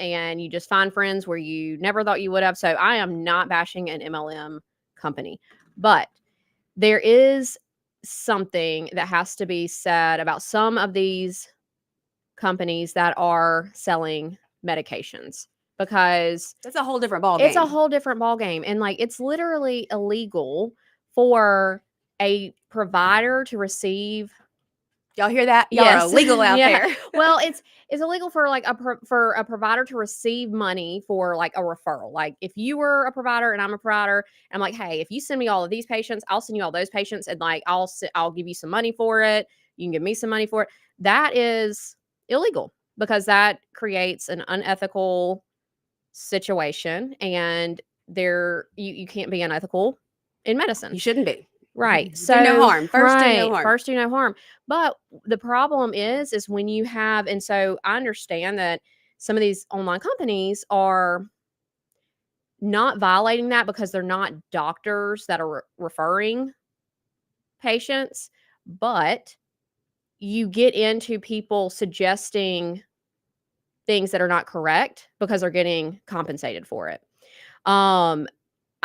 and you just find friends where you never thought you would have. So I am not bashing an MLM company, but there is something that has to be said about some of these companies that are selling medications, because That's a whole different ball it's game. a whole different ball game. And like, it's literally illegal for a provider to receive. Y'all hear that? Y'all are illegal out there. Well, it's illegal for like for a provider to receive money for like a referral. Like if you were a provider and I'm a provider, I'm like, hey, if you send me all of these patients, I'll send you all those patients, and like I'll give you some money for it. You can give me some money for it. That is illegal, because that creates an unethical situation, and you can't be unethical in medicine. You shouldn't be. Right. So do no harm. First, do no harm. First, do no harm. But the problem is when you have, and so I understand that some of these online companies are not violating that because they're not doctors that are referring patients, but you get into people suggesting things that are not correct because they're getting compensated for it.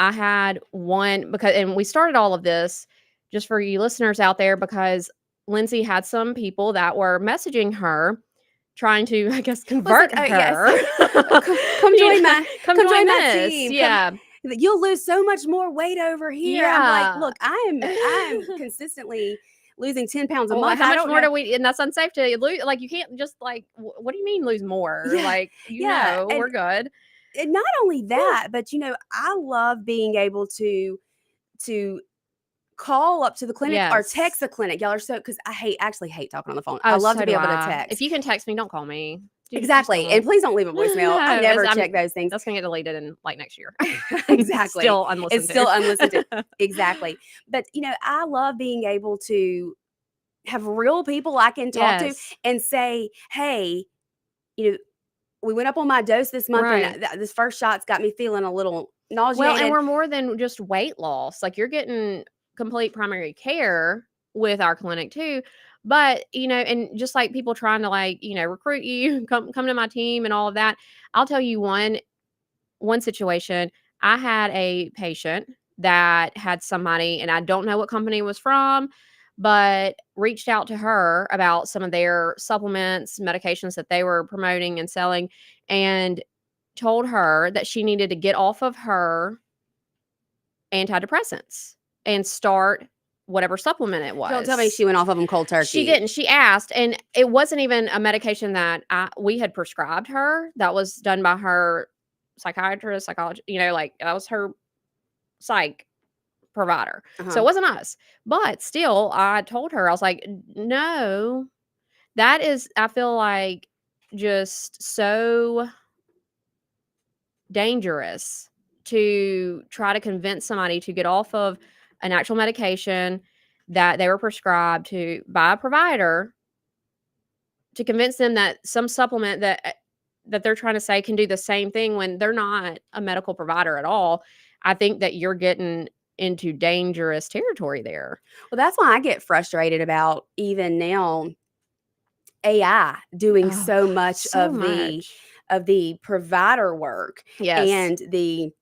I had one and we started all of this just for you listeners out there, because Lindsay had some people that were messaging her trying to, I guess, convert her. Yes. come join my team. Yeah. You'll lose so much more weight over here. Yeah. I'm like, look, I'm consistently losing 10 pounds a month. How much more do we, and that's unsafe to lose. Like, you can't just like, what do you mean lose more? Yeah. Like, we're good. And not only that, but I love being able to call up to the clinic or text the clinic. Y'all are so, because I actually hate talking on the phone. I love to be able to text. If you can text me, don't call me. Exactly. And please don't leave a voicemail. I never check those things. That's going to get deleted in like next year. Exactly. Still unlistened It's still unlistened to. Exactly. But, I love being able to have real people I can talk to and say, hey, we went up on my dose this month, and this first shot's got me feeling a little nauseated. Well, and we're more than just weight loss. Like, you're getting complete primary care with our clinic too. But, and just like people trying to like, recruit you, come to my team and all of that. I'll tell you one situation. I had a patient that had somebody, and I don't know what company it was from, but reached out to her about some of their supplements, medications that they were promoting and selling, and told her that she needed to get off of her antidepressants and start whatever supplement it was. Don't tell me she went off of them cold turkey. She didn't. She asked, and it wasn't even a medication that we had prescribed her. That was done by her psychiatrist, psychologist, like that was her psych provider. So it wasn't us. But still, I told her, I was like, no, that is, I feel like, just so dangerous to try to convince somebody to get off of an actual medication that they were prescribed to by a provider, to convince them that some supplement that they're trying to say can do the same thing when they're not a medical provider at all. I think that you're getting into dangerous territory there. Well, that's why I get frustrated about even now AI doing so much of the provider work and the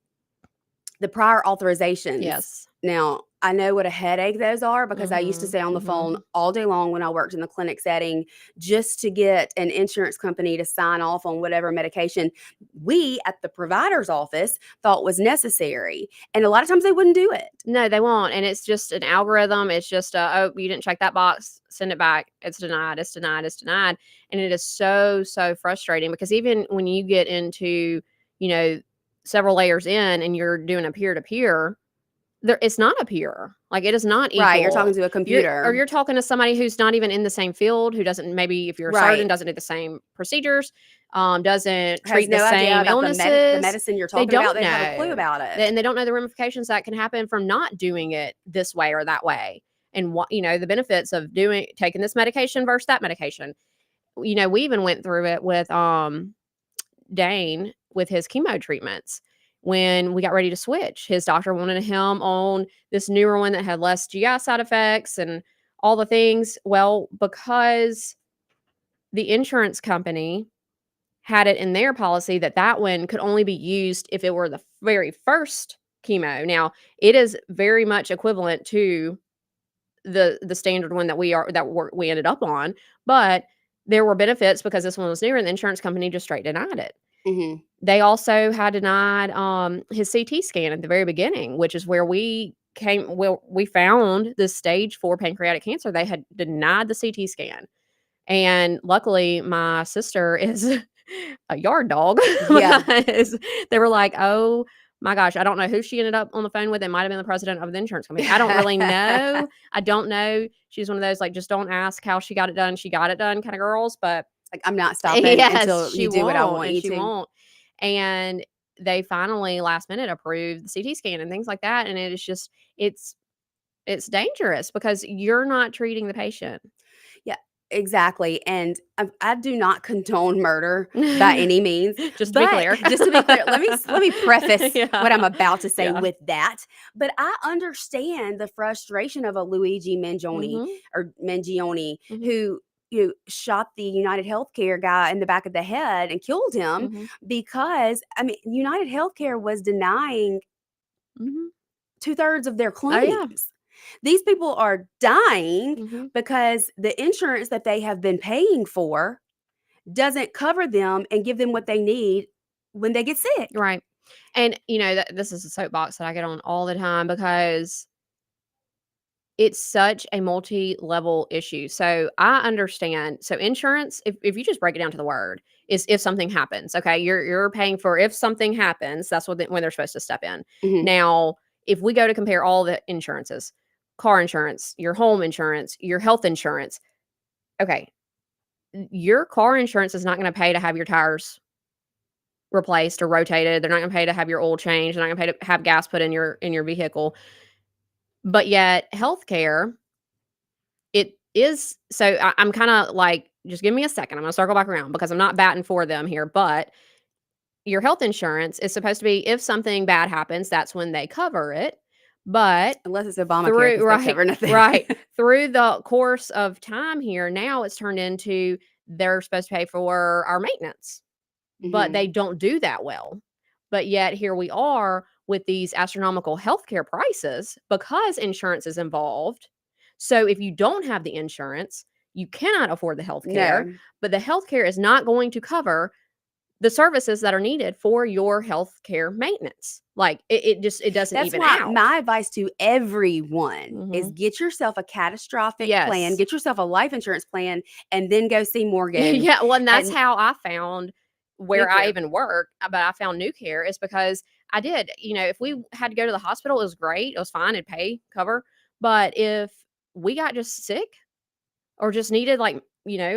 prior authorizations. Yes. Now, I know what a headache those are, because I used to stay on the phone all day long when I worked in the clinic setting just to get an insurance company to sign off on whatever medication we at the provider's office thought was necessary. And a lot of times they wouldn't do it. No, they won't. And it's just an algorithm. It's just, oh, you didn't check that box, send it back. It's denied. It's denied. It's denied. And it is so, so frustrating, because even when you get into, several layers in and you're doing a peer-to-peer, it's not a peer. Like, it is not equal. Right, you're talking to a computer. You're talking to somebody who's not even in the same field, who doesn't, maybe if you're a surgeon, doesn't do the same procedures, doesn't treat the same illnesses. The medicine you're talking about, they have a clue about it. And they don't know the ramifications that can happen from not doing it this way or that way. And what, the benefits of taking this medication versus that medication. We even went through it with Dane with his chemo treatments. When we got ready to switch, his doctor wanted him on this newer one that had less GI side effects and all the things. Well, because the insurance company had it in their policy that one could only be used if it were the very first chemo. Now, it is very much equivalent to the standard one that we ended up on, but there were benefits because this one was newer, and the insurance company just straight denied it. Mhm. They also had denied his CT scan at the very beginning, which is where we found this stage 4 pancreatic cancer. They had denied the CT scan. And luckily, my sister is a yard dog Yeah. because they were like, "Oh my gosh," I don't know who she ended up on the phone with. It might have been the president of the insurance company. I don't really know. I don't know. She's one of those, like, just don't ask how she got it done. She got it done kind of girls, but Like, I'm not stopping yes, until she you do what I won't, want and you she to. won't. And they finally last minute approved the CT scan and things like that, and it is just it's dangerous because you're not treating the patient. Yeah, exactly, and I do not condone murder by any means, Just to be but clear. just to be clear, let me preface what I'm Yeah. about to say Yeah. with that, but I understand the frustration of a Luigi Mhm. Mangione Mhm. who shot the United Healthcare guy in the back of the head and killed him Mhm. because, I mean, United Healthcare was denying Mhm. two-thirds of their Oh, yeah. claims. These people are dying Mhm. because the insurance that they have been paying for doesn't cover them and give them what they need when they get sick. Right. And, that this is a soapbox that I get on all the time because it's such a multi-level issue. So, I understand. So, insurance, if you just break it down to the word, is if something happens, okay? You're paying for if something happens, that's when they're supposed to step in. Mhm. Now, if we go to compare all the insurances, car insurance, your home insurance, your health insurance, okay, your car insurance is not gonna pay to have your tires replaced or rotated. They're not gonna pay to have your oil changed. They're not gonna pay to have gas put in your vehicle. But yet, healthcare, it is so I'm kinda like, just give me a second. I'm gonna circle back around because I'm not batting for them here, but your health insurance is supposed to be if something bad happens, that's when they cover it. But Unless it's Obamacare, through because they right, cover nothing. right. Through the course of time here, now it's turned into they're supposed to pay for our maintenance, but Mhm. they don't do that well. But yet here we are with these astronomical healthcare prices because insurance is involved. So if you don't have the insurance, you cannot afford the healthcare, No. but the healthcare is not going to cover the services that are needed for your healthcare maintenance. Like it doesn't That's even why out. my advice to everyone is Mhm. get yourself a catastrophic plan, Yes. get yourself a life insurance plan, and then go see Morgan Yeah, well, and that's and how I found New where I Care. even work, but I found New Care is because I did, if we had to go to the hospital, it was great. It was fine. It'd pay, cover. But if we got just sick or just needed like,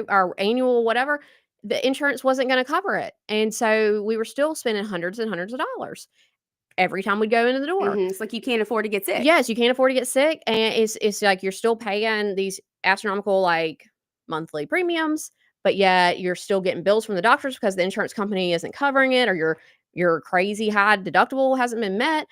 our annual whatever, the insurance wasn't going to cover it. And so we were still spending hundreds and hundreds of dollars every time we'd go into the door. It's like you can't afford to get sick. Yes, you can't afford to get sick, and it's like you're still paying these astronomical, like, monthly premiums, but yet you're still getting bills from the doctors because the insurance company isn't covering it or your crazy high deductible hasn't been met,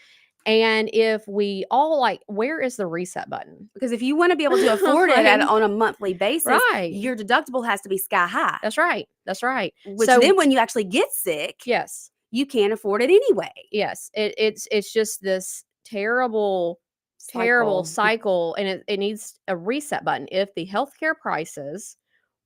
and if we all like, where is the reset button? Because if you wanna be able to afford it Like on a monthly basis, right. your deductible has to be sky high, That's right, that's right. which So then when you actually get sick, yes. you can't afford it anyway. Yes, it's just this terrible, terrible Cycle. cycle, and it needs a reset button. If the healthcare prices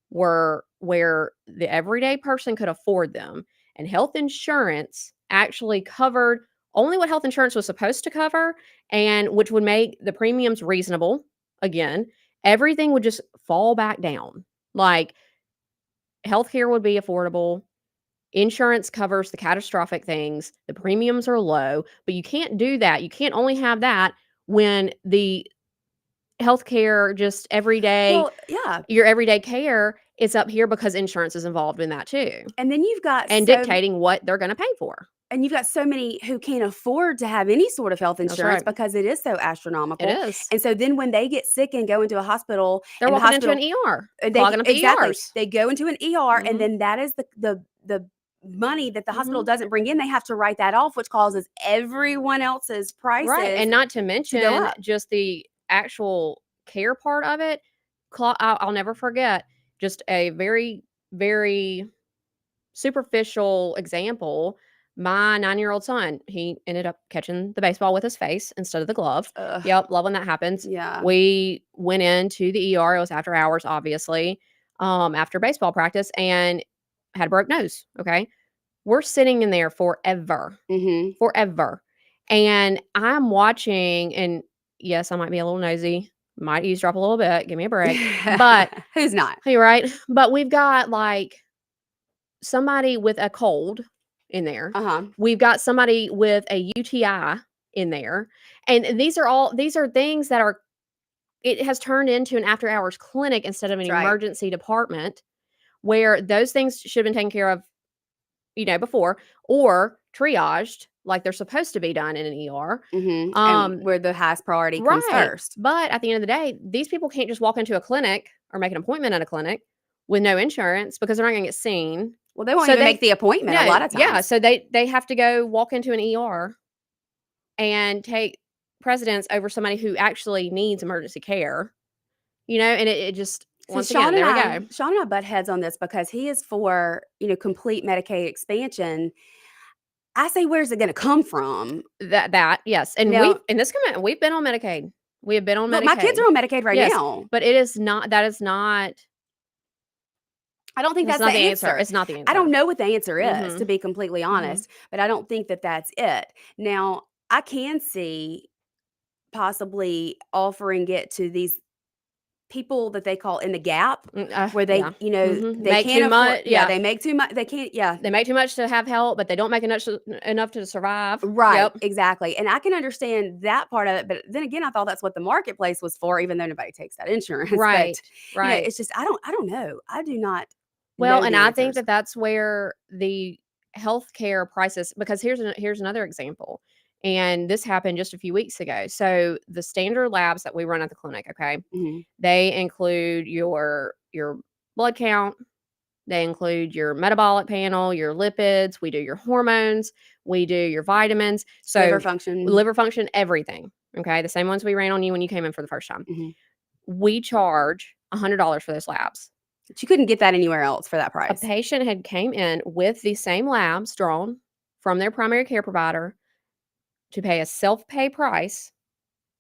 were where the everyday person could afford them, and health insurance actually covered only what health insurance was supposed to cover, and which would make the premiums reasonable, again, everything would just fall back down. Like, healthcare would be affordable, insurance covers the catastrophic things, the premiums are low, but you can't do that. You can't only have that when the healthcare just everyday Well, yeah, your everyday care is up here because insurance is involved in that too, and then and dictating what they're gonna pay for. you've got so many who can't afford to have any sort of health That's insurance right. because it is so It astronomical, is. and so then when they get sick and go into a hospital, They're and the walking into an hospital ER, they clogging up the exactly, ERs. they go into an ER, and Mhm, then that is the money that the hospital mhm. doesn't bring in, they have to write that off, which causes everyone else's Right, prices and not to to go mention up. just the actual care part of it. I'll never forget just a very, very superficial example, my 9-year-old son, he ended up catching the baseball with his face instead of the glove. Ugh. Yep, love when that happens. Yeah. We went into the ER. It was after hours, obviously, after baseball practice, and had a broke nose. Okay. We're sitting in there forever, Mm-hmm. forever. And I'm watching, and yes, I might be a little nosy, might eavesdrop a little bit. Give me a break. But who's not? hey, right. But we've got like somebody with a cold in there. Uh-huh. We've got somebody with a UTI in there. And these are things that are, it has turned into an after hours clinic instead of an That's right. emergency department, where those things should have been taken care of, before, or triaged like they're supposed to be done in an ER. Mm-hmm. And where the highest priority comes Right. first. But at the end of the day, these people can't just walk into a clinic or make an appointment at a clinic with no insurance, because they're not going to get seen. Well, they won't even make the appointment a lot of times. Yeah, so they have to go walk into an ER and take precedence over somebody who actually needs emergency care, and it just, once again, there we go. Sean and I butt heads on this because he is for, complete Medicaid expansion. I say, where's it going to come from? That yes, and we've been on Medicaid. We have been on Medicaid. My kids are on Medicaid right now, but it is not. That is not. I don't think that's the answer. It's not the answer. I don't know what the answer is, to be completely honest, but I don't think that that's it. Now, I can see possibly offering it to these people that they call in the gap, where they, they make can't too much. Yeah, they make too much. They can't. Yeah, they make too much to have help, but they don't make enough to survive. Right. Yep. Exactly. And I can understand that part of it, but then again, I thought that's what the marketplace was for, even though nobody takes that insurance. Right. But, right. It's just I don't know. I do not. Well, and I think that that's where the healthcare prices, because here's another example. And this happened just a few weeks ago. So the standard labs that we run at the clinic, okay, they include your blood count, they include your metabolic panel, your lipids, we do your hormones, we do your vitamins, so liver function, everything. Okay, the same ones we ran on you when you came in for the first time. We charge $100 for those labs. But you couldn't get that anywhere else for that price. A patient had came in with the same labs drawn from their primary care provider to pay a self-pay price,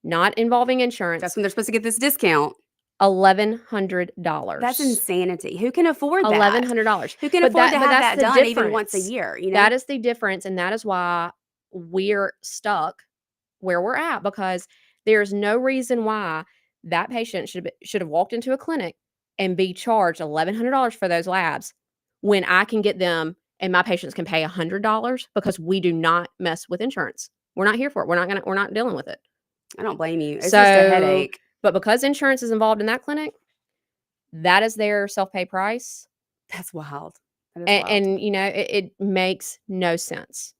not involving insurance. That's when they're supposed to get this discount. $1,100. That's insanity. Who can afford that? $1,100. Who can afford to have that done even once a year? That is the difference, and that is why we're stuck where we're at, because there's no reason why that patient should have walked into a clinic and be charged $1,100 for those labs when I can get them and my patients can pay $100, because we do not mess with insurance. We're not here for it. We're not dealing with it. I don't blame you. It's just a headache. But because insurance is involved in that clinic, that is their self-pay price. That's wild. And it makes no sense.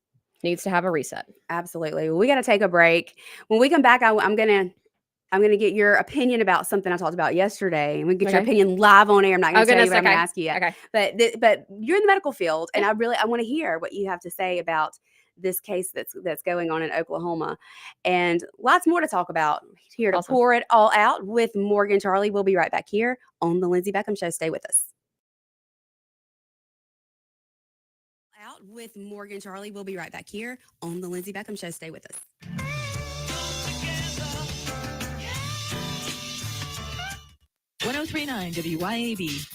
Needs to have a reset. Absolutely. Well, we got to take a break. When we come back, I'm gonna get your opinion about something I talked about yesterday, and we can get your opinion live on air. I'm not gonna tell you what I'm gonna ask you yet. Okay. But you're in the medical field, and I want to hear what you have to say about this case that's going on in Oklahoma, and lots more to talk about. Here to pour it all out with Morgan Charlie. We'll be right back here on the Lindsay Beckham Show. Stay with us. Out with Morgan Charlie. We'll be right back here on the Lindsay Beckham Show. Stay with us. 103.9 WYAB.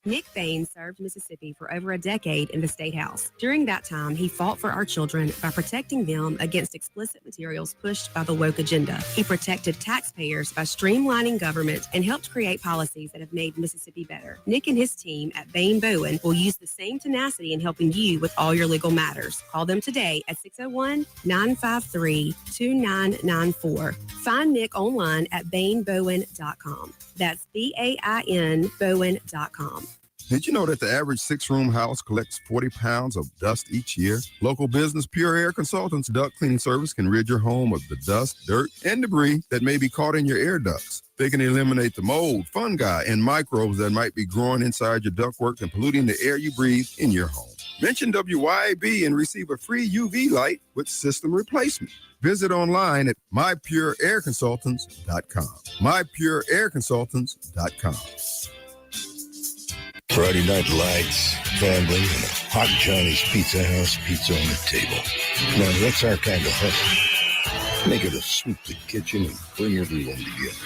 Nick Bain served Mississippi for over a decade in the State House. During that time, he fought for our children by protecting them against explicit materials pushed by the woke agenda. He protected taxpayers by streamlining government and helped create policies that have made Mississippi better. Nick and his team at Bain Bowen will use the same tenacity in helping you with all your legal matters. Call them today at 601-953-2994. Find Nick online at bainbowen.com. That's BAIN Bowen.com. Did you know that the average 6-room house collects 40 pounds of dust each year? Local business Pure Air Consultants duct cleaning service can rid your home of the dust, dirt, and debris that may be caught in your air ducts. They can eliminate the mold, fungi, and microbes that might be growing inside your ductwork and polluting the air you breathe in your home. Mention WYAB and receive a free UV light with system replacement. Visit online at mypureairconsultants.com. mypureairconsultants.com. Friday night lights, family, and a hot Johnny's Pizza House pizza on the table. Now, that's our kind of hustle. Make it a sweep the kitchen and bring everyone together.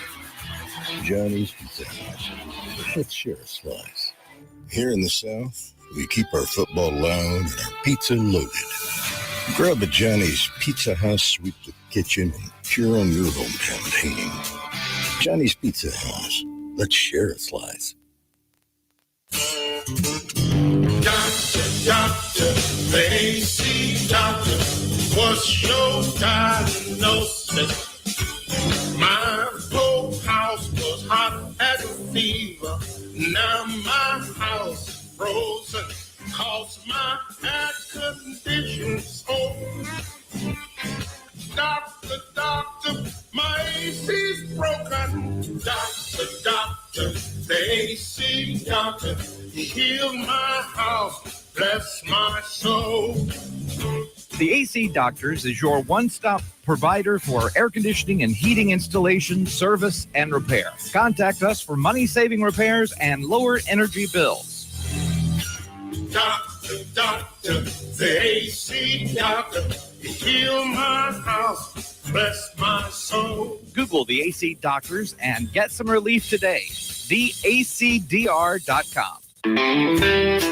Johnny's Pizza House. Let's share a slice. Here in the South, we keep our football loud and our pizza loaded. Grab a Johnny's Pizza House, sweep the kitchen, and cheer on your hometown team. Johnny's Pizza House. Let's share a slice. Doctor, the AC doctor, what's your diagnosis? My whole house was hot as a fever. Now my house is frozen, cause my air conditioning's on. Doctor, my AC's broken. Doctor, the AC doctor, you heal my house, bless my soul. The AC Doctors is your one-stop provider for air conditioning and heating installation, service, and repair. Contact us for money-saving repairs and lower energy bills. Doctor, the AC doctor, you heal my house, bless my soul. Google the AC Doctors and get some relief today. TheACDR.com.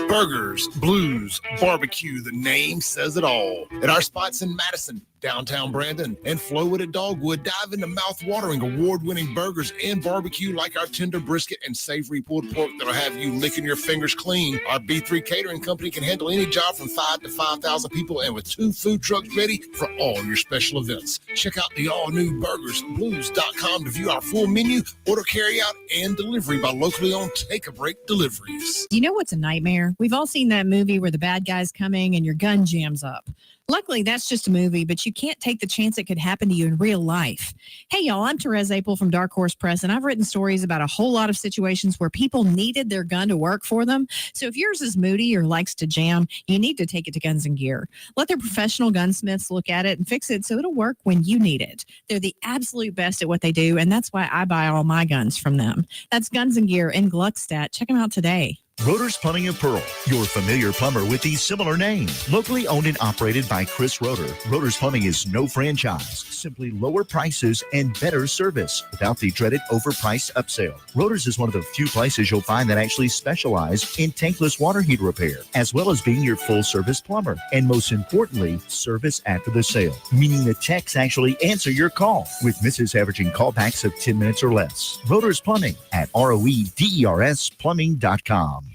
Burgers, blues, barbecue, the name says it all. At our spots in Madison, downtown Brandon, and Flowood at Dogwood, dive into mouth-watering, award-winning burgers and barbecue like our tender brisket and savory pulled pork that'll have you licking your fingers clean. Our B3 Catering Company can handle any job from 5 to 5,000 people, and with 2 food trucks ready for all your special events. Check out the all-new burgersblues.com to view our full menu, order carryout, and delivery by locally owned Take a Break Deliveries. Do you know what's a nightmare? We've all seen that movie where the bad guy's coming and your gun jams up. Luckily, that's just a movie, but you can't take the chance it could happen to you in real life. Hey, y'all, I'm Therese Apel from Dark Horse Press, and I've written stories about a whole lot of situations where people needed their gun to work for them. So if yours is moody or likes to jam, you need to take it to Guns and Gear. Let their professional gunsmiths look at it and fix it so it'll work when you need it. They're the absolute best at what they do, and that's why I buy all my guns from them. That's Guns and Gear in Gluckstadt. Check them out today. Rotor's Plumbing of Pearl, your familiar plumber with these similar names. Locally owned and operated by Chris Rotor, Rotor's Plumbing is no franchise, simply lower prices and better service without the dreaded overpriced upsell. Rotor's is one of the few places you'll find that actually specialize in tankless water heater repair, as well as being your full-service plumber. And most importantly, service after the sale, meaning the techs actually answer your call, with misses averaging callbacks of 10 minutes or less. Rotor's Plumbing at roedersplumbing.com.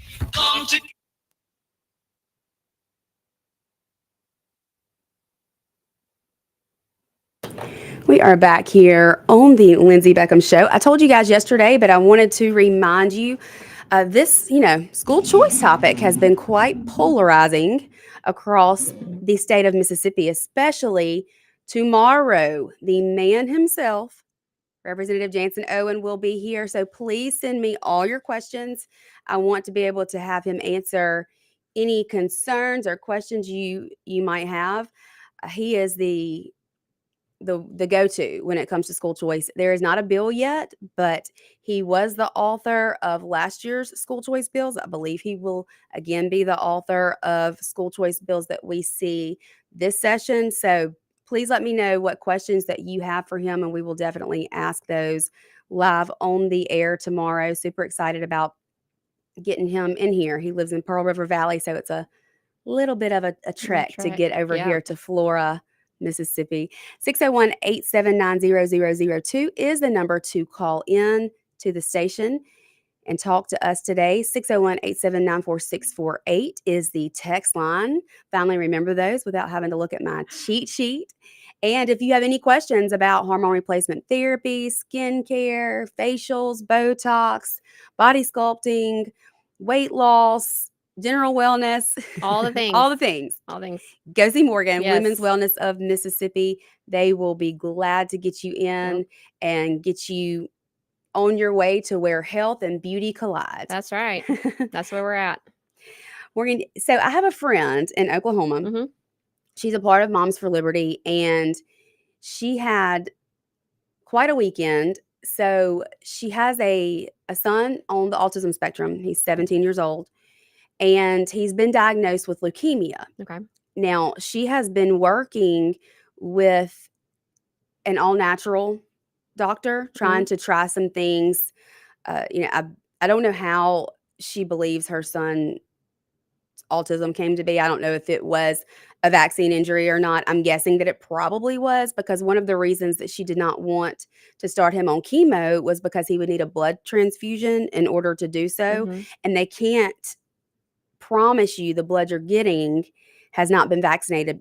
We are back here on the Lindsay Beckham Show. I told you guys yesterday, but I wanted to remind you, this, school choice topic has been quite polarizing across the state of Mississippi, especially tomorrow. The man himself, Representative Jansen Owen, will be here. So please send me all your questions. I want to be able to have him answer any concerns or questions you might have. He is the go-to when it comes to school choice. There is not a bill yet, but he was the author of last year's school choice bills. I believe he will again be the author of school choice bills that we see this session. So please let me know what questions that you have for him, and we will definitely ask those live on the air tomorrow. Super excited about getting him in here. He lives in Pearl River Valley, so it's a little bit of a trek to get over here to Flora, Mississippi. 601-879-0002 is the number to call in to the station and talk to us today. 601-879-4648 is the text line. Finally, remember those without having to look at my cheat sheet. And if you have any questions about hormone replacement therapy, skincare, facials, Botox, body sculpting, weight loss, general wellness, all the things, go see Morgan, yes. Women's Wellness of Mississippi. They will be glad to get you in and get you on your way to where health and beauty collide. That's right. That's where we're at. Morgan, so I have a friend in Oklahoma. Mm-hmm. She's a part of Moms for Liberty, and she had quite a weekend. So she has a son on the autism spectrum. He's 17 years old. and he's been diagnosed with leukemia. Okay. Now, she has been working with an all-natural doctor, trying to try some things. I don't know how she believes her son's autism came to be. I don't know if it was a vaccine injury or not. I'm guessing that it probably was, because one of the reasons that she did not want to start him on chemo was because he would need a blood transfusion in order to do so. And they can't promise you the blood you're getting has not been vaccinated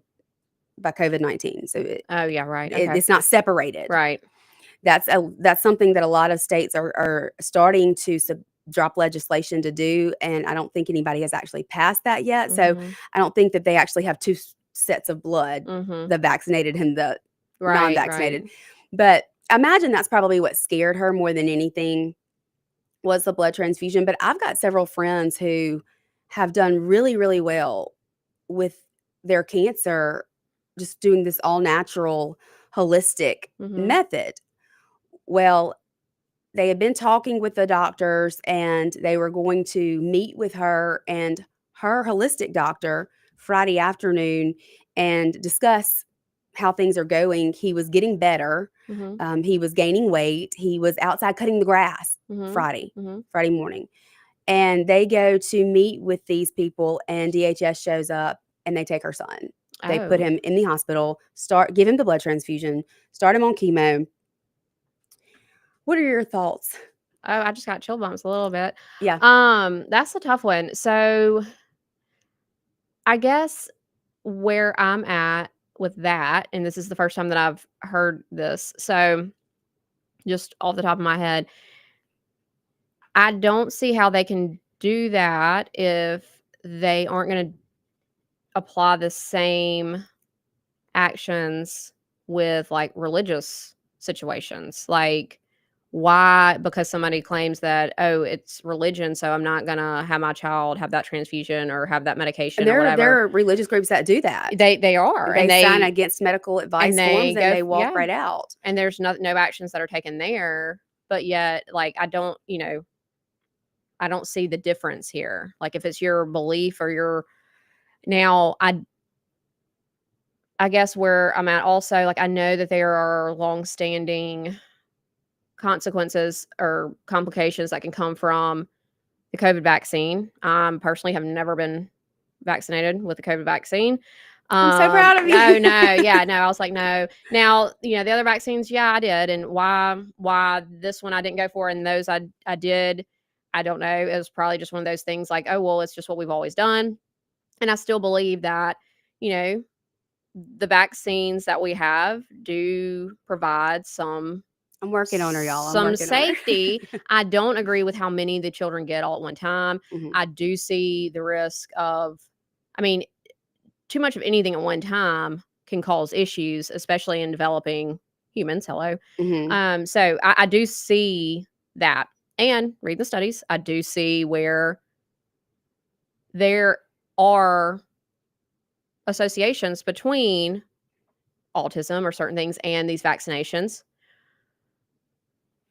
by COVID-19. So Oh, yeah, right. Okay. it's not separated. Right. That's something that a lot of states are starting to drop legislation to do, and I don't think anybody has actually passed that yet. So I don't think that they actually have two sets of blood, the vaccinated and the non-vaccinated. Right. But I imagine that's probably what scared her more than anything, was the blood transfusion. But I've got several friends who have done really, really well with their cancer, just doing this all natural, holistic method. Well, they had been talking with the doctors, and they were going to meet with her and her holistic doctor Friday afternoon and discuss how things are going. He was getting better. He was gaining weight. He was outside cutting the grass Friday morning. And they go to meet with these people, and DHS shows up and they take her son. They put him in the hospital, give him the blood transfusion, start him on chemo. What are your thoughts? Oh, I just got chill bumps a little bit. Yeah. That's a tough one. So I guess where I'm at with that, and this is the first time that I've heard this, so just off the top of my head, I don't see how they can do that if they aren't going to apply the same actions with like religious situations. Like, why? Because somebody claims that, oh, it's religion, so I'm not gonna have my child have that transfusion or have that medication And or whatever. there are religious groups that do that. They are, They sign against medical advice forms, and they walk right out. And there's no actions that are taken there. But yet, like, I don't see the difference here. Like, if it's your belief or your now, I guess where I'm at also, like, I know that there are longstanding consequences or complications that can come from the COVID vaccine. Personally have never been vaccinated with the COVID vaccine. I'm so proud of you. Oh, no. Yeah, no. I was like, no. Now, the other vaccines, yeah, I did. And why this one I didn't go for and those I did, I don't know. It was probably just one of those things like, oh, well, it's just what we've always done. And I still believe that, the vaccines that we have do provide some I'm working on her, y'all. some safety. I don't agree with how many the children get all at one time. I do see the risk of, too much of anything at one time can cause issues, especially in developing humans. Hello. So I do see that, and read the studies. I do see where there are associations between autism or certain things and these vaccinations.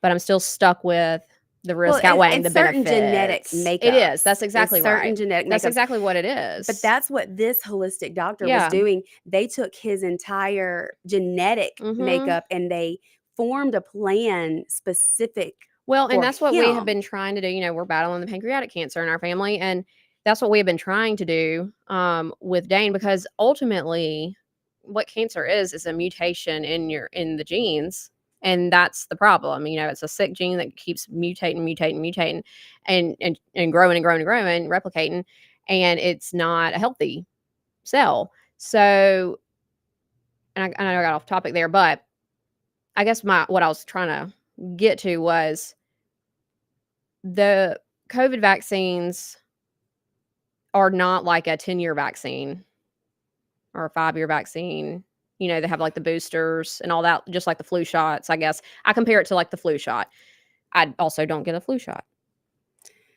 But I'm still stuck with the risk outweighing the certain benefits. Genetic makeup. It is. That's exactly it's certain right. Genetic That's makeups. exactly what it is. But that's what this holistic doctor was doing. They took his entire genetic makeup and they formed a plan specific. Well, and that's what we have been trying to do. We're battling the pancreatic cancer in our family, and that's what we have been trying to do with Dane, because ultimately what cancer is a mutation in the genes. And that's the problem. It's a sick gene that keeps mutating and growing and growing and growing, replicating, and it's not a healthy cell. So, and I know I got off topic there, but I guess what I was trying to get to was the COVID vaccines are not like a 10-year vaccine or a 5-year vaccine. They have like the boosters and all that, just like the flu shots, I guess. I compare it to like the flu shot. I also don't get a flu shot.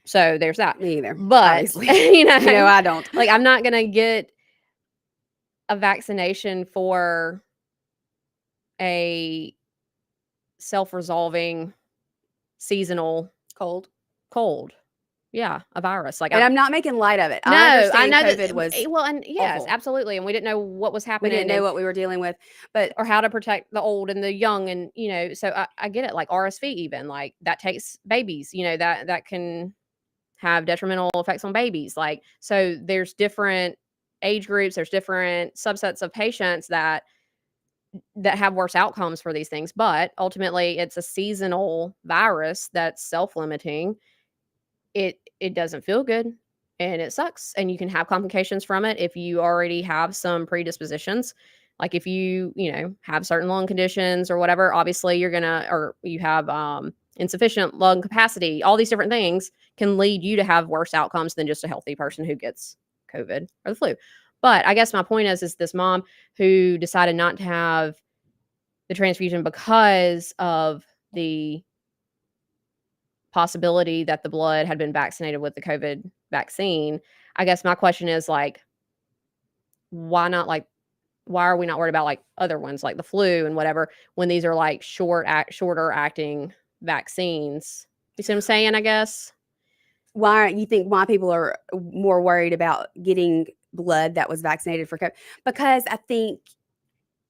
So there's that. Me either. But, obviously. I don't. Like, I'm not going to get a vaccination for a self-resolving seasonal cold. a virus. Like, And I'm not making light of it. no, I I understand know COVID that. was Well, and yes, awful. absolutely. And we didn't know what was We happening. didn't know and, what we were dealing with, but or how to protect the old and the young, and so I get it. Like RSV, even like that takes babies. That can have detrimental effects on babies. Like, so there's different age groups. There's different subsets of patients that have worse outcomes for these things. But ultimately, it's a seasonal virus that's self-limiting. It doesn't feel good, and it sucks, and you can have complications from it if you already have some predispositions. Like if you have certain lung conditions or whatever, obviously you're gonna, or you have insufficient lung capacity. All these different things can lead you to have worse outcomes than just a healthy person who gets COVID or the flu. But I guess my point is this mom who decided not to have the transfusion because of the possibility that the blood had been vaccinated with the COVID vaccine. I guess my question is, like, why not? Like, why are we not worried about like other ones like the flu and whatever, when these are like shorter acting vaccines? You see what I'm saying? I guess. why you think why people are more worried about getting blood that was vaccinated for COVID? Because I think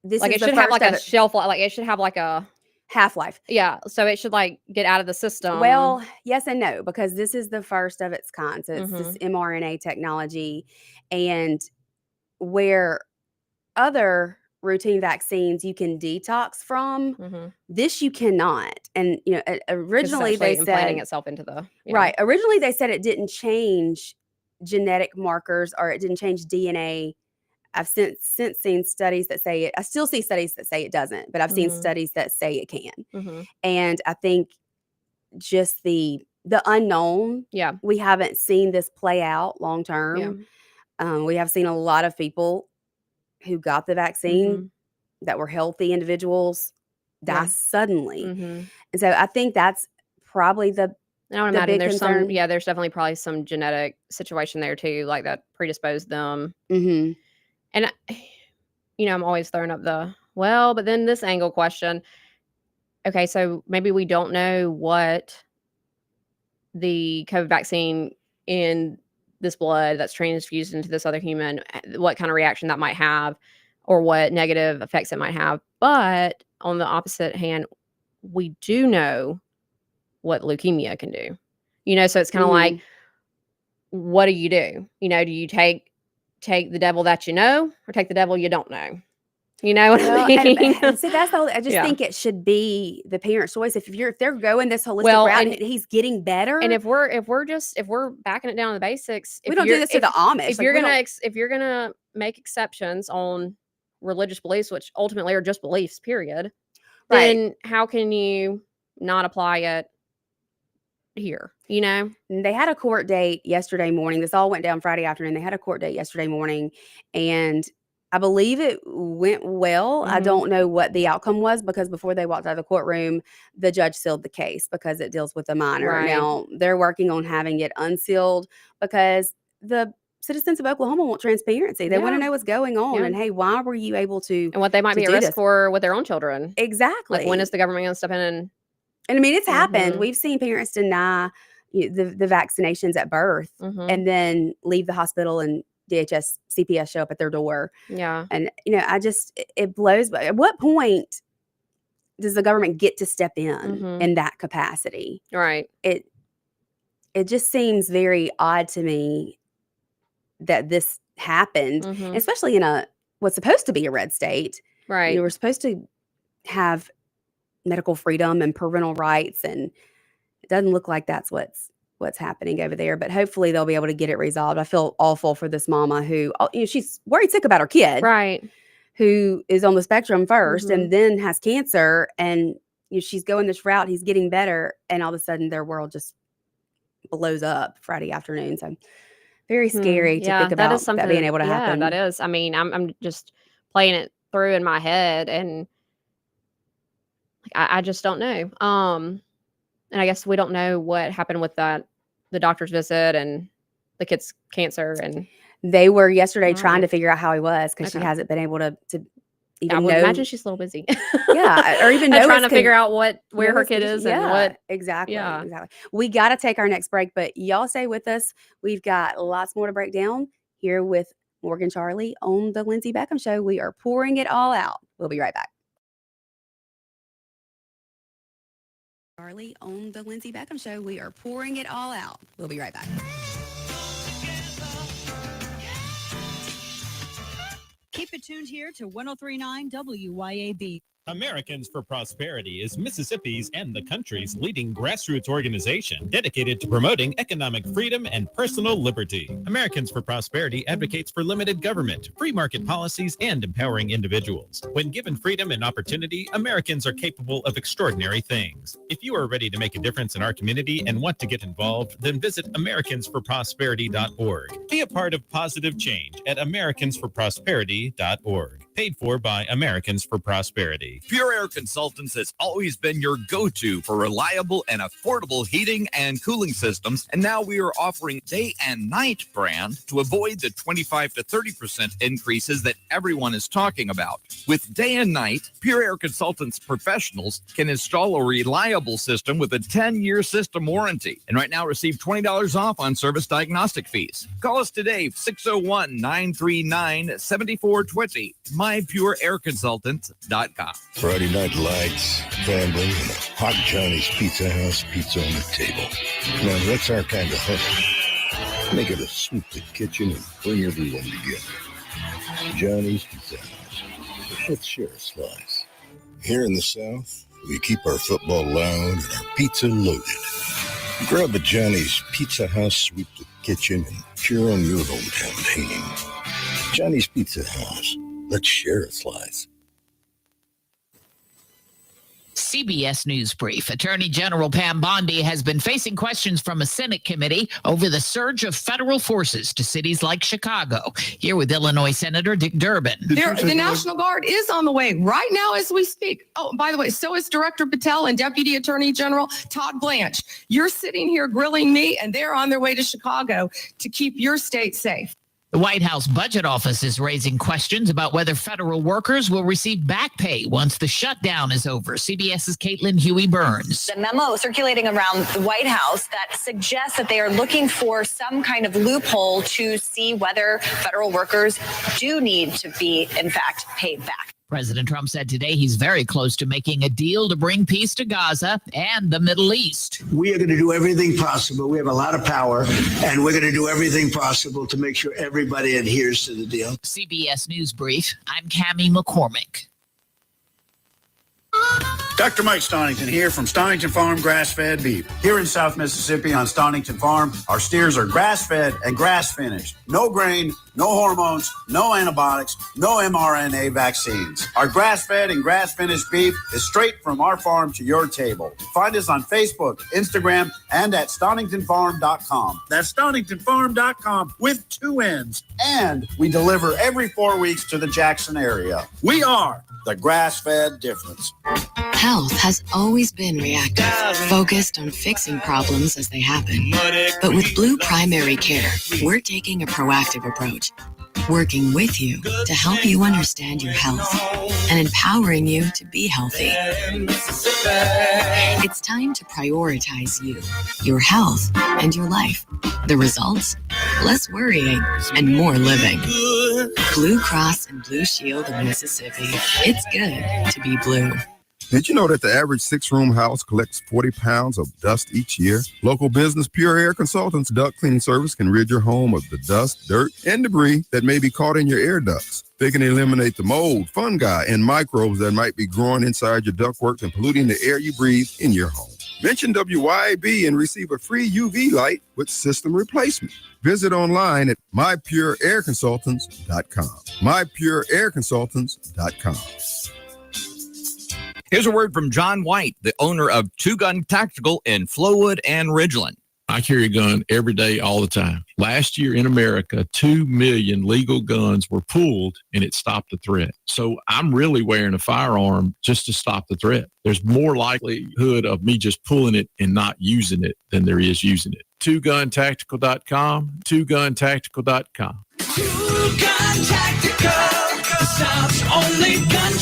this Like is it the should have first like of a shelf life. Like it should have like a half-life. so it should like get out of the system. Well, yes and no, because this is the first of its kind. So it's this Mhm. mRNA technology, and where other routine vaccines you can detox from, Mhm. this you cannot. And 'Cause it's originally they actually implanting said itself into the right. Originally they said it didn't change genetic markers or it didn't change DNA. I've since seen studies that say it. I still see studies that say it doesn't, but I've seen Mhm. studies that say it can. Mhm. And I think just the unknown, Yeah. we haven't seen this play out long Yeah. term. We have seen a lot of people who got the vaccine Mhm. that were healthy individuals die Yeah. suddenly. Mhm. And so I think that's probably And I would the imagine big there's concern. there's definitely probably some genetic situation there too, like that predisposed them. Mhm. And I'm always throwing up but then this angle question. Okay, so maybe we don't know what the COVID vaccine in this blood that's transfused into this other human, what kind of reaction that might have, or what negative effects it might have. But on the opposite hand, we do know what leukemia can do. So it's kind of like, Mhm. what do you do? Do you take the devil that you know, or take the devil you don't know? You know what I Well, mean? and see, that's the whole I just Yeah. think it should be the parent's choice. If they're going this holistic Well, route and and he's getting better, and if we're backing it down to the basics, we don't do this to the Amish. if Like you're we gonna don't if you're gonna make exceptions on religious beliefs, which ultimately are just beliefs, period, right. then how can you not apply it here? And they had a court date yesterday morning. This all went down Friday afternoon. They had a court date yesterday morning, and I believe it went well. I Mhm. don't know what the outcome was because before they walked out of the courtroom, the judge sealed the case because it deals with a minor. Right. Now, they're working on having it unsealed because the citizens of Oklahoma want transparency. They want to Yeah. know what's going on Yeah. and hey, why were you able to And what they might be at do risk this? for with their own children. Like, when is Exactly. the government gonna step in and And I mean, it's happened. Mhm. We've seen parents deny the vaccinations at birth Mhm. and then leave the hospital and DHS, CPS show up at their door. Yeah. And, I just, it blows. But at what point does the government get to step Mhm. in that capacity? Right. It, it just seems very odd to me that this happened, Mhm. especially in what's supposed to be a red state. Right. We're supposed to have medical freedom and parental rights, and it doesn't look like that's what's happening over there, but hopefully they'll be able to get it resolved. I feel awful for this mama who, she's worried sick about her kid Right. who is on the spectrum first Mhm. and then has cancer, and she's going this route, he's getting better, and all of a sudden their world just blows up Friday afternoon. So very scary to Yeah, think that is about that being something. able to Yeah, that happen. is. I mean, I'm just playing it through in my head, and like, I just don't know. And I guess we don't know what happened with the doctor's visit and the kid's cancer and They were yesterday all trying to right. figure out how he was because she Okay. hasn't been able to I would imagine she's a little busy. Yeah, or even trying to figure out where her kid is and yeah, what. exactly. Yeah. Exactly. We got to take our next break, but y'all stay with us. We've got lots more to break down here with Morgan Charlie on the Lindsay Beckham Show. We are pouring it all out. We'll be right back. Charlie on the Lindsay Beckham Show. We are pouring it all out. We'll be right back. Keep it tuned here to 103.9 WYAB. Americans for Prosperity is Mississippi's and the country's leading grassroots organization dedicated to promoting economic freedom and personal liberty. Americans for Prosperity advocates for limited government, free market policies, and empowering individuals. When given freedom and opportunity, Americans are capable of extraordinary things. If you are ready to make a difference in our community and want to get involved, then visit americansforprosperity.org. Be a part of positive change at americansforprosperity.org. Paid for by Americans for Prosperity. Pure Air Consultants has always been your go-to for reliable and affordable heating and cooling systems, and now we are offering day and night brand to avoid the 25 to 30% increases that everyone is talking about. With day and night, Pure Air Consultants professionals can install a reliable system with a 10-year system warranty, and right now receive $20 off on service diagnostic fees. Call us today, 601-939-7420. MyPureAirConsultant.com. Friday night lights, gambling, and a hot Johnny's Pizza House pizza on the table. Now that's our kind of hunt. Make it a sweep the kitchen and bring everyone together. Johnny's Pizza House. Let's share a slice. Here in the South, we keep our football loud and our pizza loaded. Grab a Johnny's Pizza House, sweep the kitchen, and cheer on your hometown team. Johnny's Pizza House. Let's share a slice. CBS News Brief. Attorney General Pam Bondi has been facing questions from a Senate committee over the surge of federal forces to cities like Chicago. Here with Illinois Senator Dick Durbin. The National Guard is on the way right now as we speak. Oh, by the way, so is Director Patel and Deputy Attorney General Todd Blanche. You're sitting here grilling me, and they're on their way to Chicago to keep your state safe. The White House Budget Office is raising questions about whether federal workers will receive back pay once the shutdown is over. CBS's Caitlin Huey-Burns. The memo circulating around the White House that suggests that they are looking for some kind of loophole to see whether federal workers do need to be, in fact, paid back. President Trump said today he's very close to making a deal to bring peace to Gaza and the Middle East. We are going to do everything possible. We have a lot of power, and we're going to do everything possible to make sure everybody adheres to the deal. CBS News Brief. I'm Cammie McCormick. Dr. Mike Stonington here from Stonington Farm Grass-Fed Beef. Here in South Mississippi on Stonington Farm, our steers are grass-fed and grass-finished. No grain, no hormones, no antibiotics, no mRNA vaccines. Our grass-fed and grass-finished beef is straight from our farm to your table. Find us on Facebook, Instagram, and at StoningtonFarm.com. That's StoningtonFarm.com with 2 N's. And we deliver every 4 weeks to the Jackson area. We are the grass-fed difference. Health has always been reactive, focused on fixing problems as they happen. But with Blue Primary Care, we're taking a proactive approach, working with you to help you understand your health and empowering you to be healthy. It's time to prioritize you, your health, and your life. The results? Less worrying and more living. Blue Cross and Blue Shield of Mississippi. It's good to be blue. Did you know that the average 6-room house collects 40 pounds of dust each year? Local business Pure Air Consultants duct cleaning service can rid your home of the dust, dirt, and debris that may be caught in your air ducts. They can eliminate the mold, fungi, and microbes that might be growing inside your ductwork and polluting the air you breathe in your home. Mention WYAB and receive a free UV light with system replacement. Visit online at mypureairconsultants.com. mypureairconsultants.com. Here's a word from John White, the owner of Two Gun Tactical in Flowood and Ridgeland. I carry a gun every day, all the time. Last year in America, 2 million legal guns were pulled, and it stopped the threat. So I'm really wearing a firearm just to stop the threat. There's more likelihood of me just pulling it and not using it than there is using it. TwoGunTactical.com, TwoGunTactical.com. 2 Gun Tactical, the South's only gun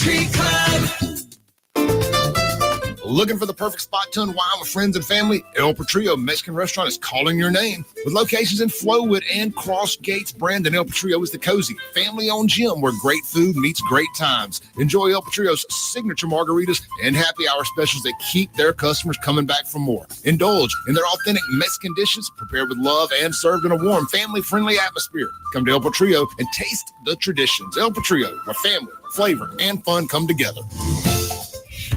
Looking for the perfect spot to unwind with friends and family? El Patrio Mexican Restaurant is calling your name. With locations in Flowood and Cross Gates, Brandon, El Patrio is the cozy, family-owned gym where great food meets great times. Enjoy El Patrio's signature margaritas and happy hour specials that keep their customers coming back for more. Indulge in their authentic Mexican dishes prepared with love and served in a warm, family-friendly atmosphere. Come to El Patrio and taste the traditions. El Patrio, where family, flavor, and fun come together.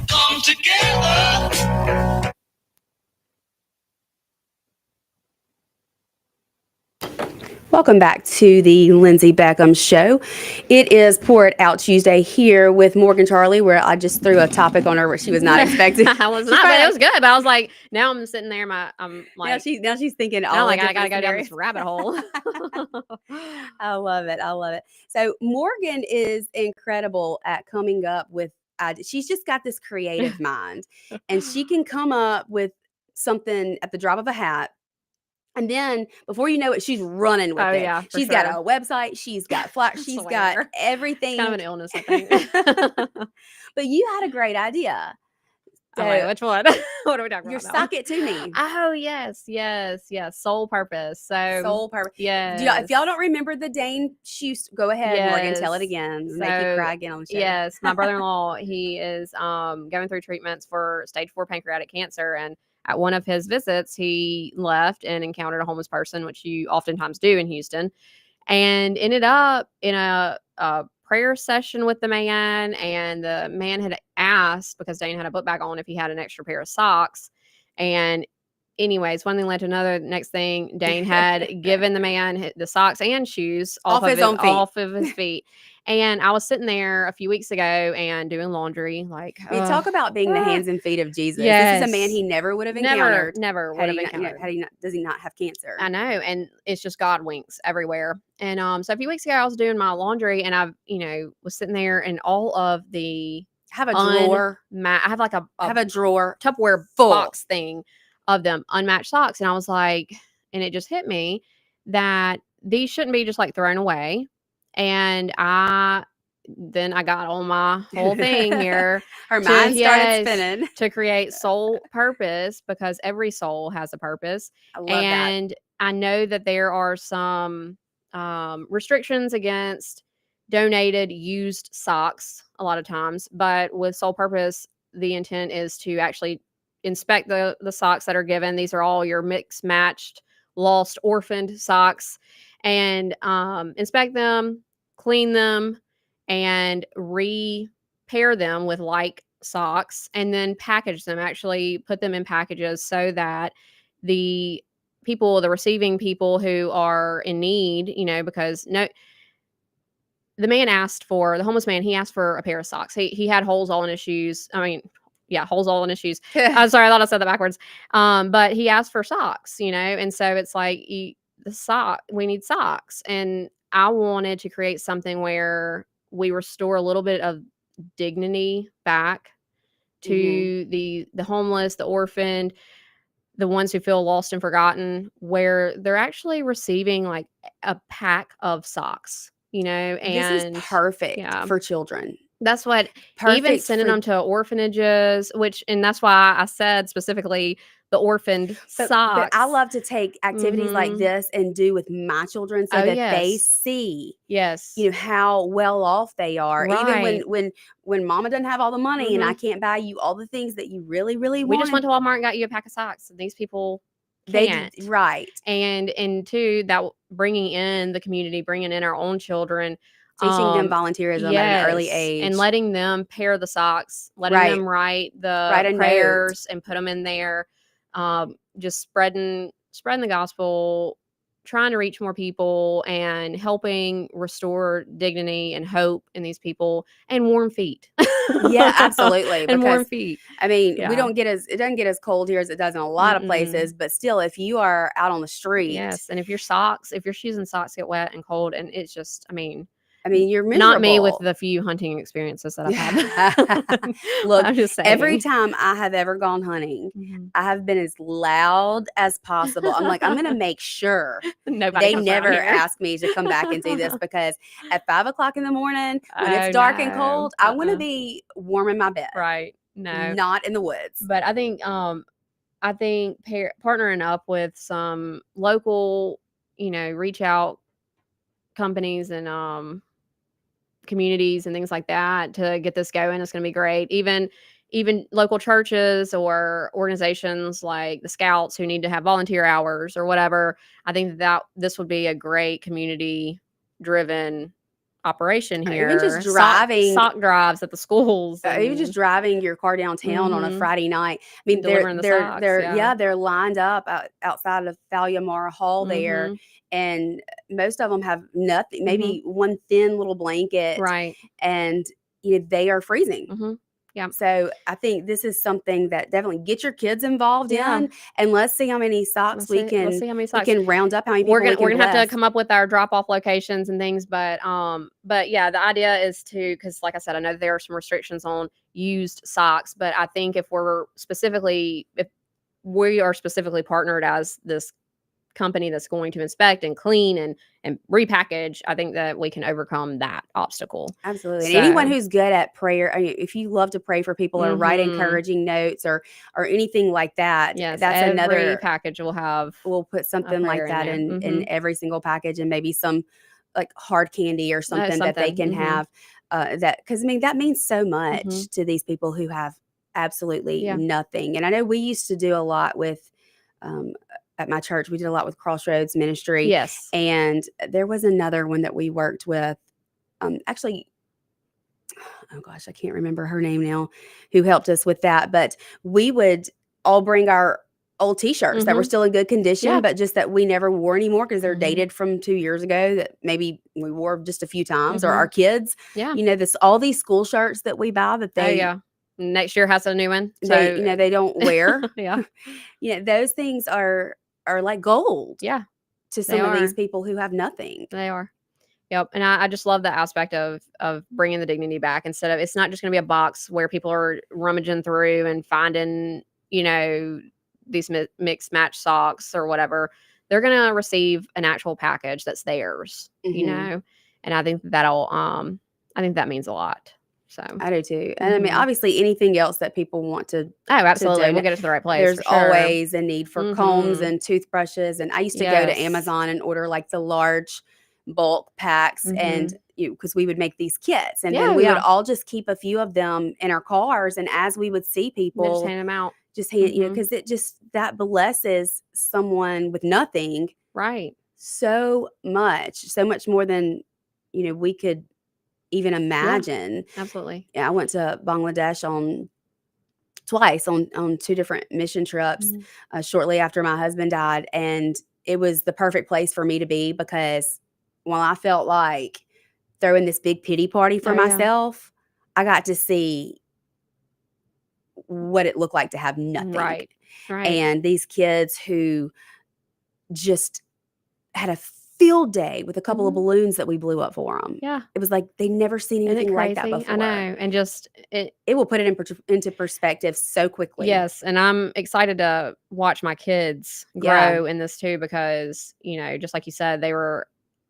Come together. Welcome back to the Lindsay Beckham Show. It is Pour It Out Tuesday here with Morgan Charlie, where I just threw a topic on her where she was not expecting. I was not, but it was good. But I was like, now I'm sitting there, I'm like, now she's thinking, now all like the I gotta different go down this scenarios. rabbit hole. I love it. I love it. So Morgan is incredible at coming up with ideas. She's just got this creative mind, and she can come up with something at the drop of a hat. And then before you know it, she's running with it. Yeah, She's got a website. She's got flyers. She's got everything. It's kind of an illness, I think. But you had a great idea. So, wait, which one? What are we talking Your about now? Sock It To Me. Oh, yes. Soul Purpose. So Soul Purpose. Yes. If y'all don't remember the Dane shoe, go ahead, Morgan, tell it again. Make you cry again on the show. Yes, my brother-in-law, he is going through treatments for stage 4 pancreatic cancer, and at one of his visits, he left and encountered a homeless person, which you oftentimes do in Houston, and ended up in a prayer session with the man. And the man had asked, because Dane had a book bag on, if he had an extra pair of socks. And anyways, one thing led to another. Next thing, Dane had given the man the socks and shoes off of his feet. And I was sitting there a few weeks ago and doing laundry. Like, we talk about being the hands and feet of Jesus. Yes. This is a man he never would have encountered. Never would have encountered. Does he not have cancer? I know, and it's just God winks everywhere. And so a few weeks ago, I was doing my laundry, and I, was sitting there, and all of the have a drawer. I have like a drawer Tupperware full box thing of them unmatched socks, and I was like, and it just hit me that these shouldn't be just like thrown away. And then I got on my whole thing here. Her mind started spinning. To create Soul Purpose, because every soul has a purpose. I love that. I know that there are some restrictions against donated used socks a lot of times, but with Soul Purpose, the intent is to actually inspect the socks that are given. These are all your mixed, matched, lost, orphaned socks, and inspect them, clean them, and repair them with like socks, and then package them, actually put them in packages so that the receiving people who are in need, because the homeless man, he asked for a pair of socks. He had holes all in his shoes. Holes all in his shoes. I'm sorry, I thought I said that backwards. But he asked for socks, and so it's like we need socks. And I wanted to create something where we restore a little bit of dignity back to the homeless, the orphaned, the ones who feel lost and forgotten, where they're actually receiving like a pack of socks, and this is perfect for children. That's what, even sending them to orphanages, and that's why I said specifically the orphaned socks. But I love to take activities like this and do with my children so that they see, how well off they are. Right. Even when mama doesn't have all the money and I can't buy you all the things that you really, really want. We just went to Walmart and got you a pack of socks, and these people can't. Right. And two, that bringing in the community, bringing in our own children, teaching them volunteerism at an early age, and letting them pair the socks, letting them write the prayers and put them in there, just spreading the gospel, trying to reach more people, and helping restore dignity and hope in these people, and warm feet. Yeah, absolutely. And warm feet. I mean, it doesn't get as cold here as it does in a lot of places, but still, if you are out on the street, yes, and if your shoes and socks get wet and cold, and it's just, you're miserable. Not me with the few hunting experiences that I've had. Look, I'm just saying. Every time I have ever gone hunting, I have been as loud as possible. I'm like, I'm going to make sure they never ask me to come back and do this, because at 5 o'clock in the morning, when it's dark and cold, I want to be warm in my bed. Right. No. not in the woods. But I think partnering up with some local, reach out companies and communities and things like that to get this going is going to be great. Even local churches or organizations like the Scouts who need to have volunteer hours or whatever. I think that this would be a great community driven operation here. Even just driving sock drives at the schools. Even just driving your car downtown on a Friday night. I mean, delivering the socks, they're lined up outside of Thalia Hall there, and most of them have nothing, maybe one thin little blanket, right? And they are freezing. Yeah. So I think this is something that definitely get your kids involved in, and let's see how many socks we can round up. How many people we're gonna have to bless. come up with our drop off locations and things, but yeah, the idea is because like I said, I know there are some restrictions on used socks, but I think if we are specifically partnered as this company that's going to inspect and clean and repackage, I think that we can overcome that obstacle. Absolutely. And anyone who's good at prayer, I mean, if you love to pray for people or write encouraging notes or anything like that, yes, that's every another package we'll put something like that in every single package, and maybe some like hard candy or something that they can have because I mean that means so much to these people who have absolutely nothing. And I know we used to do a lot with at my church, we did a lot with Crossroads Ministry. Yes. And there was another one that we worked with. Actually, oh gosh, I can't remember her name now, who helped us with that. But we would all bring our old T-shirts that were still in good condition, but just that we never wore anymore because they're dated from 2 years ago that maybe we wore just a few times, or our kids. Yeah. All these school shirts that we buy that they next year has a new one. So they don't wear. Yeah. Those things are like gold. Yeah. To some of these people who have nothing. They are. Yep. And I just love the aspect of bringing the dignity back instead of, it's not just going to be a box where people are rummaging through and finding, these mixed match socks or whatever. They're going to receive an actual package that's theirs, and I think I think that means a lot. So I do too. And I mean, obviously anything else that people want to. Oh, absolutely. We'll get it to the right place. There's always a need for combs and toothbrushes. And I used to go to Amazon and order like the large bulk packs and because we would make these kits and then we would all just keep a few of them in our cars. And as we would see people, just hand them out. Just hand, because it just, that blesses someone with nothing. Right. So much more than, we could even imagine. Yeah, absolutely. Yeah, I went to Bangladesh twice on 2 different mission trips shortly after my husband died, and it was the perfect place for me to be because while I felt like throwing this big pity party for myself, I got to see what it looked like to have nothing. Right. And these kids who just had a field day with a couple of balloons that we blew up for them. Yeah. It was like they'd never seen anything like that before. I know. And just it will put it into perspective so quickly. Yes. And I'm excited to watch my kids grow in this too, because, just like you said,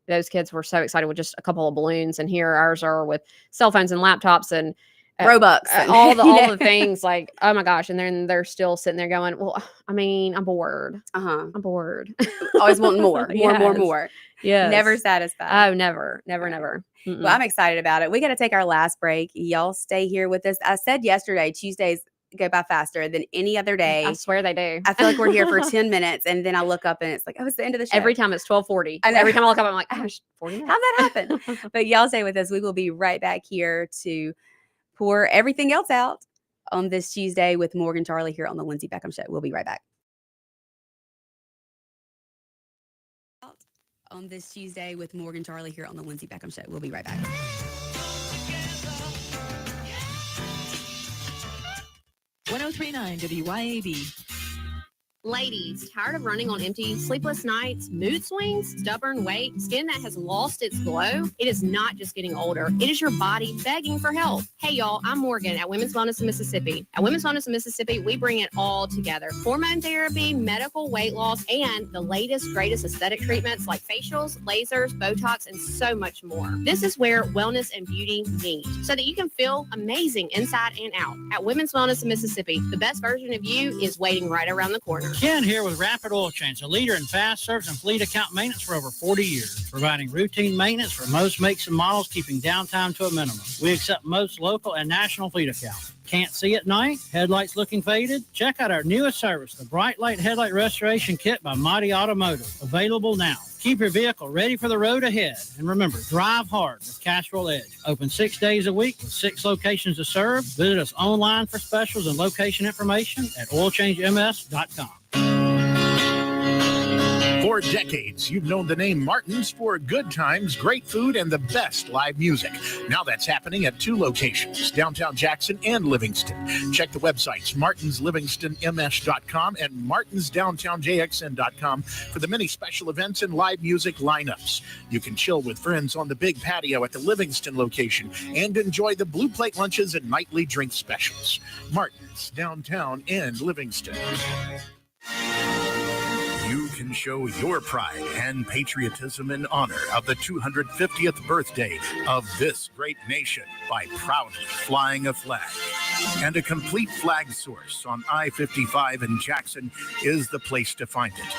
those kids were so excited with just a couple of balloons, and here ours are with cell phones and laptops and Robux, all the things, like, oh my gosh. And then they're still sitting there going, well, I mean, I'm bored. I'm bored. Always wanting more. More. Yeah. Never satisfied. Oh, never. Mm-mm. Well, I'm excited about it. We got to take our last break. Y'all stay here with us. I said yesterday, Tuesdays go by faster than any other day. I swear they do. I feel like we're here for 10 minutes, and then I look up and it's like, oh, it's the end of the show. Every time it's 12:40. Every time I look up, I'm like, gosh, 40 minutes. How'd that happen? But y'all stay with us. We will be right back here to pour everything else out on this Tuesday with Morgan Charlie here on the Lindsay Beckham Show. We'll be right back. On this Tuesday with Morgan Charlie here on the Lindsay Beckham Show. We'll be right back. .1039 WYAB. Ladies, tired of running on empty, sleepless nights, mood swings, stubborn weight, skin that has lost its glow? It is not just getting older. It is your body begging for help. Hey, y'all, I'm Morgan at Women's Wellness in Mississippi. At Women's Wellness in Mississippi, we bring it all together. Hormone therapy, medical weight loss, and the latest, greatest aesthetic treatments like facials, lasers, Botox, and so much more. This is where wellness and beauty meet so that you can feel amazing inside and out. At Women's Wellness in Mississippi, the best version of you is waiting right around the corner. Ken here with Rapid Oil Change, a leader in fast service and fleet account maintenance for over 40 years, providing routine maintenance for most makes and models, keeping downtime to a minimum. We accept most local and national fleet accounts. Can't see at night? Headlights looking faded? Check out our newest service, the Bright Light Headlight Restoration Kit by Mighty Automotive. Available now. Keep your vehicle ready for the road ahead. And remember, drive hard with Castro Edge. Open 6 days a week with 6 locations to serve. Visit us online for specials and location information at oilchangems.com. For decades, you've known the name Martin's for good times, great food, and the best live music. Now that's happening at 2 locations, downtown Jackson and Livingston. Check the websites, martinslivingstonms.com and martinsdowntownjxn.com for the many special events and live music lineups. You can chill with friends on the big patio at the Livingston location and enjoy the Blue Plate lunches and nightly drink specials. Martin's, downtown and Livingston. You can show your pride and patriotism in honor of the 250th birthday of this great nation by proudly flying a flag. And a complete flag source on I-55 in Jackson is the place to find it.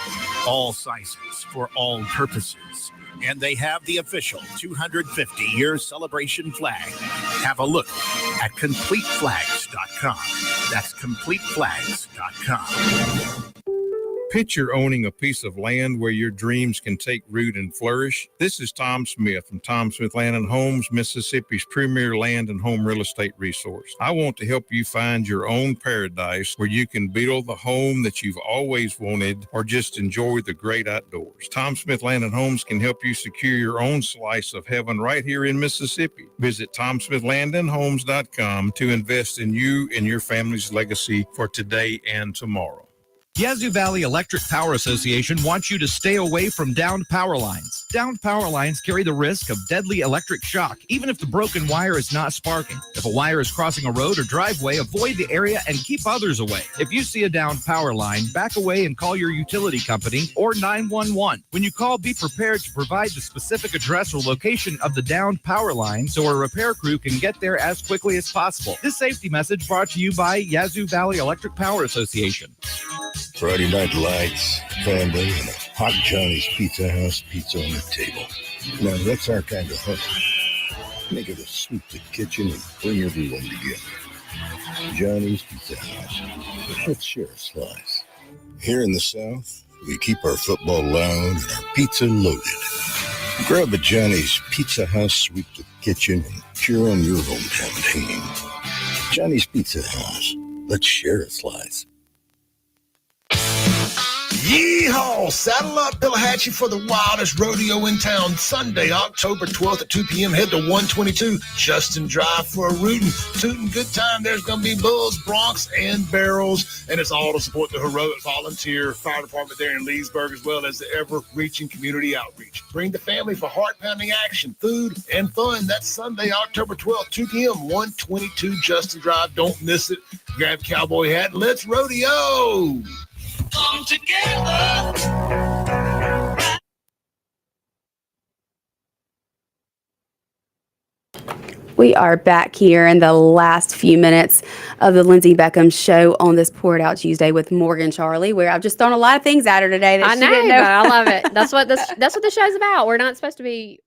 All sizes for all purposes. And they have the official 250-year celebration flag. Have a look at CompleteFlags.com. That's CompleteFlags.com. Picture owning a piece of land where your dreams can take root and flourish. This is Tom Smith from Tom Smith Land and Homes, Mississippi's premier land and home real estate resource. I want to help you find your own paradise where you can build the home that you've always wanted or just enjoy the great outdoors. Tom Smith Land and Homes can help you secure your own slice of heaven right here in Mississippi. Visit TomSmithLandandHomes.com to invest in you and your family's legacy for today and tomorrow. Yazoo Valley Electric Power Association wants you to stay away from downed power lines. Downed power lines carry the risk of deadly electric shock, even if the broken wire is not sparking. If a wire is crossing a road or driveway, avoid the area and keep others away. If you see a downed power line, back away and call your utility company or 911. When you call, be prepared to provide the specific address or location of the downed power line so a repair crew can get there as quickly as possible. This safety message brought to you by Yazoo Valley Electric Power Association. Friday night lights, family, and a hot Johnny's Pizza House pizza on the table. Now that's our kind of hunt. Make it a sweep the kitchen and bring everyone together. Johnny's Pizza House. Let's share a slice. Here in the South, we keep our football loud and our pizza loaded. Grab a Johnny's Pizza House, sweep the kitchen, and cheer on your hometown team. Johnny's Pizza House. Let's share a slice. Yeehaw! Saddle up, Pillahatchee, for the wildest rodeo in town. Sunday, October 12th at 2 p.m. Head to 122 Justin Drive for a rootin', tootin' good time. There's going to be bulls, broncs, and barrels. And it's all to support the heroic volunteer fire department there in Leesburg, as well as the ever-reaching community outreach. Bring the family for heart-pounding action, food, and fun. That's Sunday, October 12th, 2 p.m., 122 Justin Drive. Don't miss it. Grab cowboy hat and let's rodeo! Come together. We are back here in the last few minutes of the Lindsay Beckham show on this Pour It Out Tuesday with Morgan Charlie, where I've just thrown a lot of things at her today that she didn't know. But I love it. That's what the show's about. We're not supposed to be,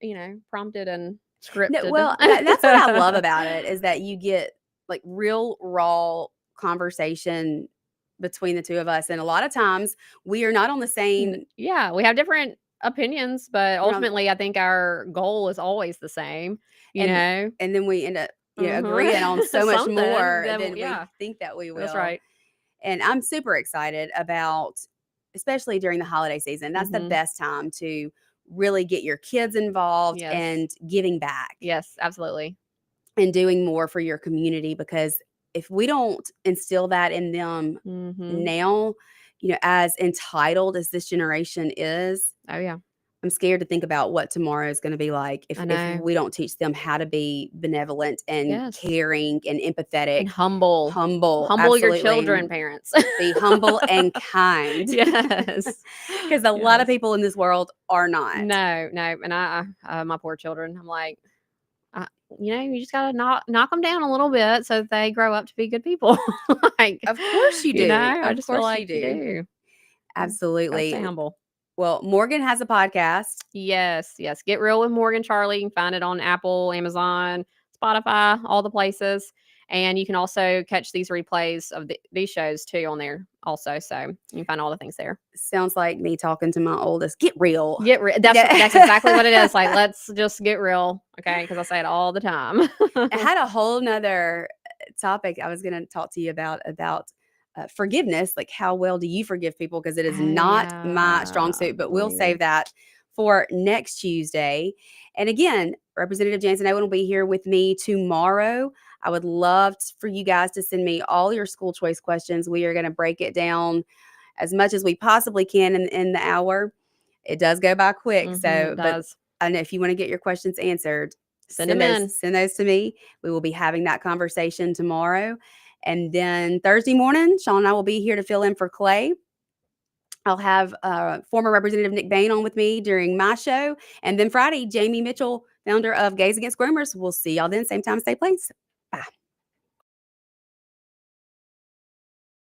prompted and scripted. No, well, that's what I love about it, is that you get like real raw conversation between the two of us. And a lot of times we are not on the same. Yeah, we have different opinions, but ultimately I think our goal is always the same, you know. And then we end up agreeing on so much more than we think that we will. That's right. And I'm super excited about, especially during the holiday season, that's the best time to really get your kids involved and giving back. Yes, absolutely. And doing more for your community, because if we don't instill that in them now, as entitled as this generation is, Oh yeah. I'm scared to think about what tomorrow is going to be like if I know. we don't teach them how to be benevolent and Yes. caring and empathetic. And humble. Humble Your absolutely. children, parents. Be humble and kind. Yes. Because a lot of people in this world are not. No. And I my poor children, I'm like, you just gotta knock them down a little bit so that they grow up to be good people. Like, Of course you do. I Of just feel course like you do. do. Absolutely. Gotta stay humble. Well, Morgan has a podcast. Yes. Get Real with Morgan Charlie. You can find it on Apple, Amazon, Spotify, all the places. And you can also catch these replays of these shows too on there also. So you can find all the things there. Sounds like me talking to my oldest. Get real. Get real. That's exactly what it is. Like, let's just get real. Okay. Because I say it all the time. I had a whole nother topic I was going to talk to you about forgiveness. Like, how well do you forgive people? Because it is not my strong suit, but we'll save that for next Tuesday. And again, Representative Jansen Owen will be here with me tomorrow. I would love for you guys to send me all your school choice questions. We are going to break it down as much as we possibly can in the hour. It does go by quick. But I know if you want to get your questions answered, send those to me. We will be having that conversation tomorrow. And then Thursday morning, Sean and I will be here to fill in for Clay. I'll have former Representative Nick Bain on with me during my show. And then Friday, Jamie Mitchell, founder of Gays Against Groomers. We'll see y'all then, same time, same place. Bye.